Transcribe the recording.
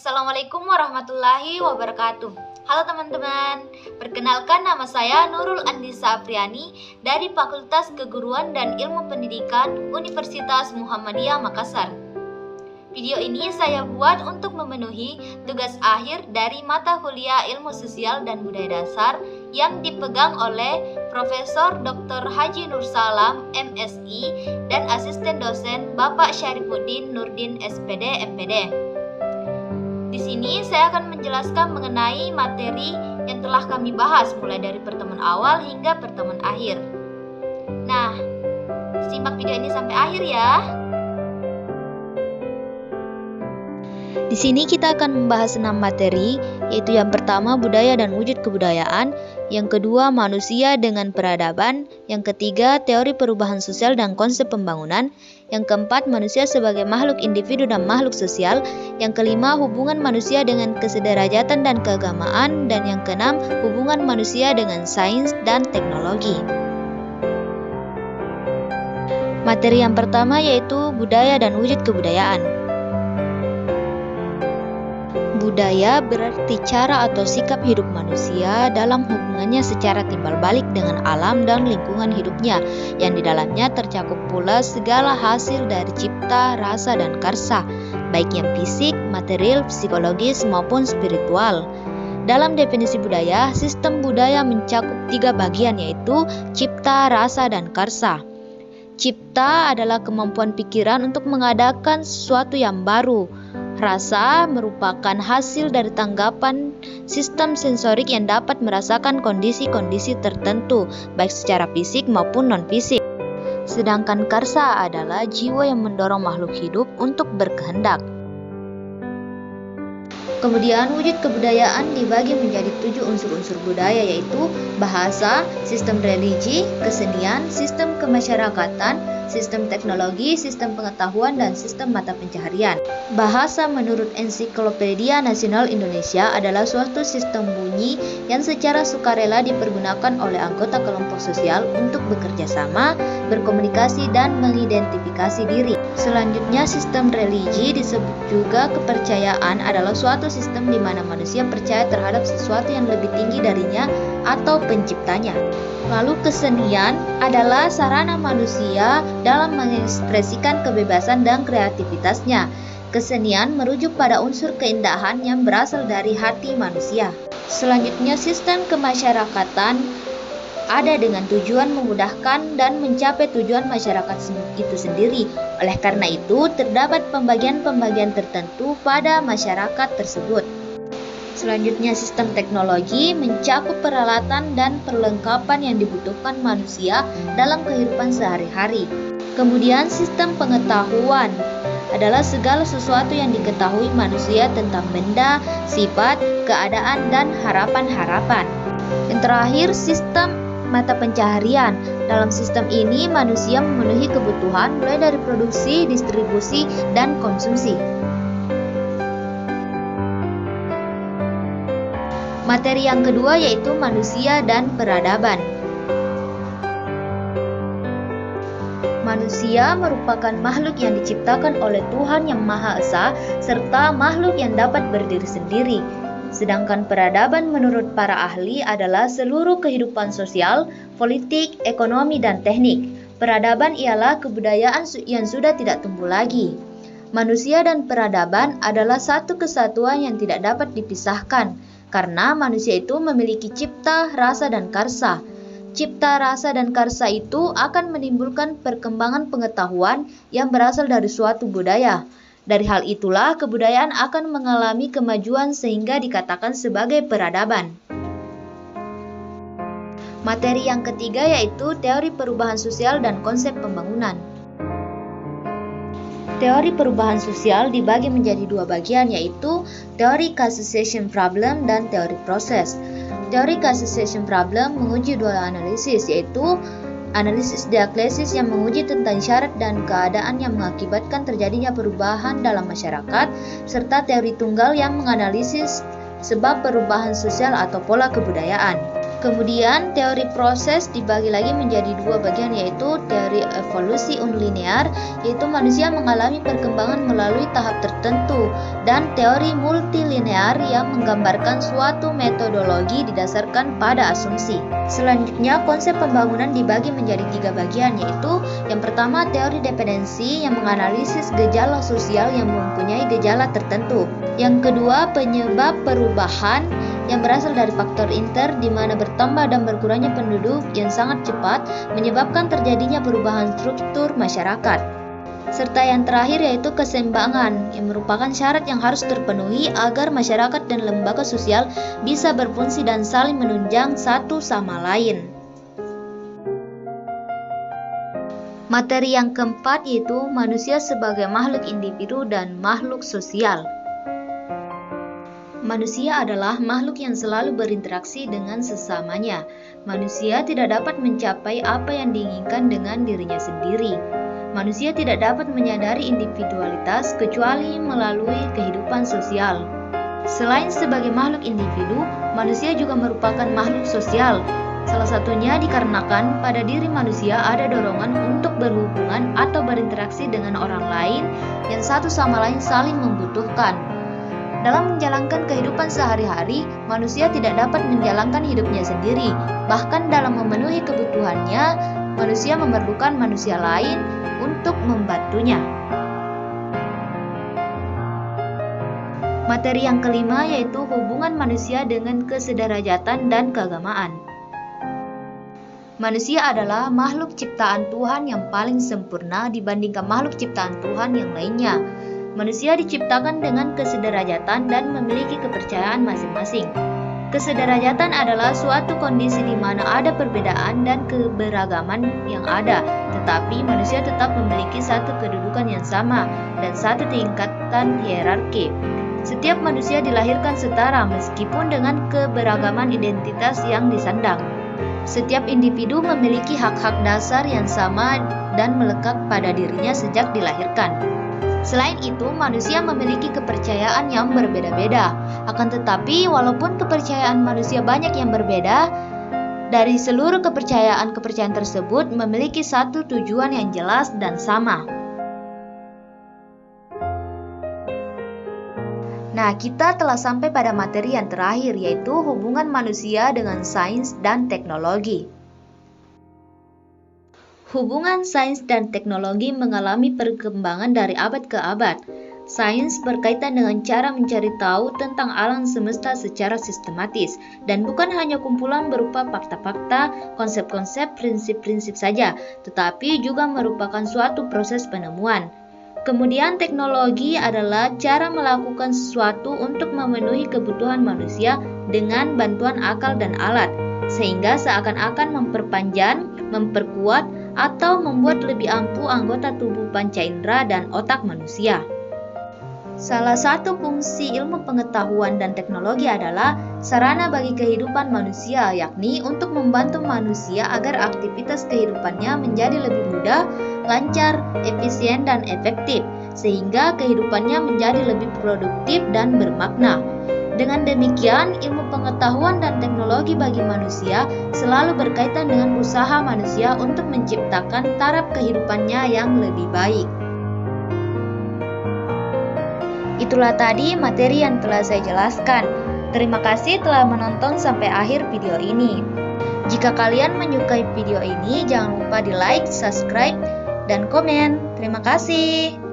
Assalamualaikum warahmatullahi wabarakatuh. Halo teman-teman, perkenalkan nama saya Nurul Andisa Apriani dari Fakultas Keguruan dan Ilmu Pendidikan Universitas Muhammadiyah Makassar. Video ini saya buat untuk memenuhi tugas akhir dari mata kuliah Ilmu Sosial dan Budaya Dasar yang dipegang oleh Profesor Dr. Haji Nur Salam, MSI, dan asisten dosen Bapak Syarifuddin Nurdin, SPD, MPD. Di sini saya akan menjelaskan mengenai materi yang telah kami bahas mulai dari pertemuan awal hingga pertemuan akhir. Nah, simak video ini sampai akhir ya. Di sini kita akan membahas 6 materi, yaitu yang pertama budaya dan wujud kebudayaan, yang kedua manusia dengan peradaban, yang ketiga teori perubahan sosial dan konsep pembangunan, yang keempat manusia sebagai makhluk individu dan makhluk sosial, yang kelima hubungan manusia dengan kesederajatan dan keagamaan, dan yang keenam hubungan manusia dengan sains dan teknologi. Materi yang pertama yaitu budaya dan wujud kebudayaan. Budaya berarti cara atau sikap hidup manusia dalam hubungannya secara timbal balik dengan alam dan lingkungan hidupnya, yang di dalamnya tercakup pula segala hasil dari cipta, rasa, dan karsa, baik yang fisik, material, psikologis, maupun spiritual. Dalam definisi budaya, sistem budaya mencakup 3 bagian yaitu cipta, rasa, dan karsa. Cipta adalah kemampuan pikiran untuk mengadakan sesuatu yang baru. Rasa merupakan hasil dari tanggapan sistem sensorik yang dapat merasakan kondisi-kondisi tertentu, baik secara fisik maupun non-fisik. Sedangkan karsa adalah jiwa yang mendorong makhluk hidup untuk berkehendak. Kemudian wujud kebudayaan dibagi menjadi 7 unsur-unsur budaya yaitu bahasa, sistem religi, kesenian, sistem kemasyarakatan, sistem teknologi, sistem pengetahuan, dan sistem mata pencaharian. Bahasa menurut Ensiklopedia Nasional Indonesia adalah suatu sistem bunyi yang secara sukarela dipergunakan oleh anggota kelompok sosial untuk bekerja sama, berkomunikasi, dan mengidentifikasi diri. Selanjutnya, sistem religi disebut juga kepercayaan adalah suatu sistem di mana manusia percaya terhadap sesuatu yang lebih tinggi darinya atau penciptanya. Lalu kesenian adalah sarana manusia dalam mengekspresikan kebebasan dan kreativitasnya. Kesenian merujuk pada unsur keindahan yang berasal dari hati manusia. Selanjutnya, sistem kemasyarakatan ada dengan tujuan memudahkan dan mencapai tujuan masyarakat itu sendiri. Oleh karena itu, terdapat pembagian-pembagian tertentu pada masyarakat tersebut. Selanjutnya, sistem teknologi mencakup peralatan dan perlengkapan yang dibutuhkan manusia dalam kehidupan sehari-hari. Kemudian, sistem pengetahuan adalah segala sesuatu yang diketahui manusia tentang benda, sifat, keadaan, dan harapan-harapan. Yang terakhir, sistem mata pencaharian. Dalam sistem ini, manusia memenuhi kebutuhan mulai dari produksi, distribusi, dan konsumsi. Materi yang kedua yaitu manusia dan peradaban. Manusia merupakan makhluk yang diciptakan oleh Tuhan Yang Maha Esa serta makhluk yang dapat berdiri sendiri. Sedangkan peradaban menurut para ahli adalah seluruh kehidupan sosial, politik, ekonomi, dan teknik. Peradaban ialah kebudayaan yang sudah tidak tumbuh lagi. Manusia dan peradaban adalah satu kesatuan yang tidak dapat dipisahkan, karena manusia itu memiliki cipta, rasa, dan karsa. Cipta, rasa, dan karsa itu akan menimbulkan perkembangan pengetahuan yang berasal dari suatu budaya. Dari hal itulah kebudayaan akan mengalami kemajuan sehingga dikatakan sebagai peradaban. Materi yang ketiga yaitu teori perubahan sosial dan konsep pembangunan. Teori perubahan sosial dibagi menjadi 2 bagian yaitu teori causation problem dan teori proses. Teori causation problem menguji 2 analisis yaitu analisis diaklesis yang menguji tentang syarat dan keadaan yang mengakibatkan terjadinya perubahan dalam masyarakat, serta teori tunggal yang menganalisis sebab perubahan sosial atau pola kebudayaan. Kemudian teori proses dibagi lagi menjadi dua bagian, yaitu teori evolusi unlinear, yaitu manusia mengalami perkembangan melalui tahap tertentu, dan teori multilinear yang menggambarkan suatu metodologi didasarkan pada asumsi. Selanjutnya, konsep pembangunan dibagi menjadi tiga bagian, yaitu yang pertama teori dependensi yang menganalisis gejala sosial yang mempunyai gejala tertentu. Yang kedua, penyebab perubahan yang berasal dari faktor inter, di mana bertambah dan berkurangnya penduduk yang sangat cepat menyebabkan terjadinya perubahan struktur masyarakat. Serta yang terakhir yaitu keseimbangan, yang merupakan syarat yang harus terpenuhi agar masyarakat dan lembaga sosial bisa berfungsi dan saling menunjang satu sama lain. Materi yang keempat yaitu manusia sebagai makhluk individu dan makhluk sosial. Manusia adalah makhluk yang selalu berinteraksi dengan sesamanya. Manusia tidak dapat mencapai apa yang diinginkan dengan dirinya sendiri. Manusia tidak dapat menyadari individualitas kecuali melalui kehidupan sosial. Selain sebagai makhluk individu, manusia juga merupakan makhluk sosial. Salah satunya dikarenakan pada diri manusia ada dorongan untuk berhubungan atau berinteraksi dengan orang lain yang satu sama lain saling membutuhkan. Dalam menjalankan kehidupan sehari-hari, manusia tidak dapat menjalankan hidupnya sendiri. Bahkan dalam memenuhi kebutuhannya, manusia memerlukan manusia lain untuk membantunya. Materi yang kelima yaitu hubungan manusia dengan kesederajatan dan keagamaan. Manusia adalah makhluk ciptaan Tuhan yang paling sempurna dibandingkan makhluk ciptaan Tuhan yang lainnya. Manusia diciptakan dengan kesederajatan dan memiliki kepercayaan masing-masing. Kesederajatan adalah suatu kondisi di mana ada perbedaan dan keberagaman yang ada, tetapi manusia tetap memiliki satu kedudukan yang sama dan satu tingkatan hierarki. Setiap manusia dilahirkan setara meskipun dengan keberagaman identitas yang disandang. Setiap individu memiliki hak-hak dasar yang sama dan melekat pada dirinya sejak dilahirkan. Selain itu, manusia memiliki kepercayaan yang berbeda-beda. Akan tetapi, walaupun kepercayaan manusia banyak yang berbeda, dari seluruh kepercayaan tersebut memiliki satu tujuan yang jelas dan sama. Nah, kita telah sampai pada materi yang terakhir, yaitu hubungan manusia dengan sains dan teknologi. Hubungan sains dan teknologi mengalami perkembangan dari abad ke abad. Sains berkaitan dengan cara mencari tahu tentang alam semesta secara sistematis, dan bukan hanya kumpulan berupa fakta-fakta, konsep-konsep, prinsip-prinsip saja, tetapi juga merupakan suatu proses penemuan. Kemudian teknologi adalah cara melakukan sesuatu untuk memenuhi kebutuhan manusia dengan bantuan akal dan alat, sehingga seakan-akan memperpanjang, memperkuat, atau membuat lebih ampuh anggota tubuh panca indera dan otak manusia. Salah satu fungsi ilmu pengetahuan dan teknologi adalah sarana bagi kehidupan manusia, yakni untuk membantu manusia agar aktivitas kehidupannya menjadi lebih mudah, lancar, efisien, dan efektif, sehingga kehidupannya menjadi lebih produktif dan bermakna. Dengan demikian, ilmu pengetahuan dan teknologi bagi manusia selalu berkaitan dengan usaha manusia untuk menciptakan taraf kehidupannya yang lebih baik. Itulah tadi materi yang telah saya jelaskan. Terima kasih telah menonton sampai akhir video ini. Jika kalian menyukai video ini, jangan lupa di like, subscribe, dan komen. Terima kasih.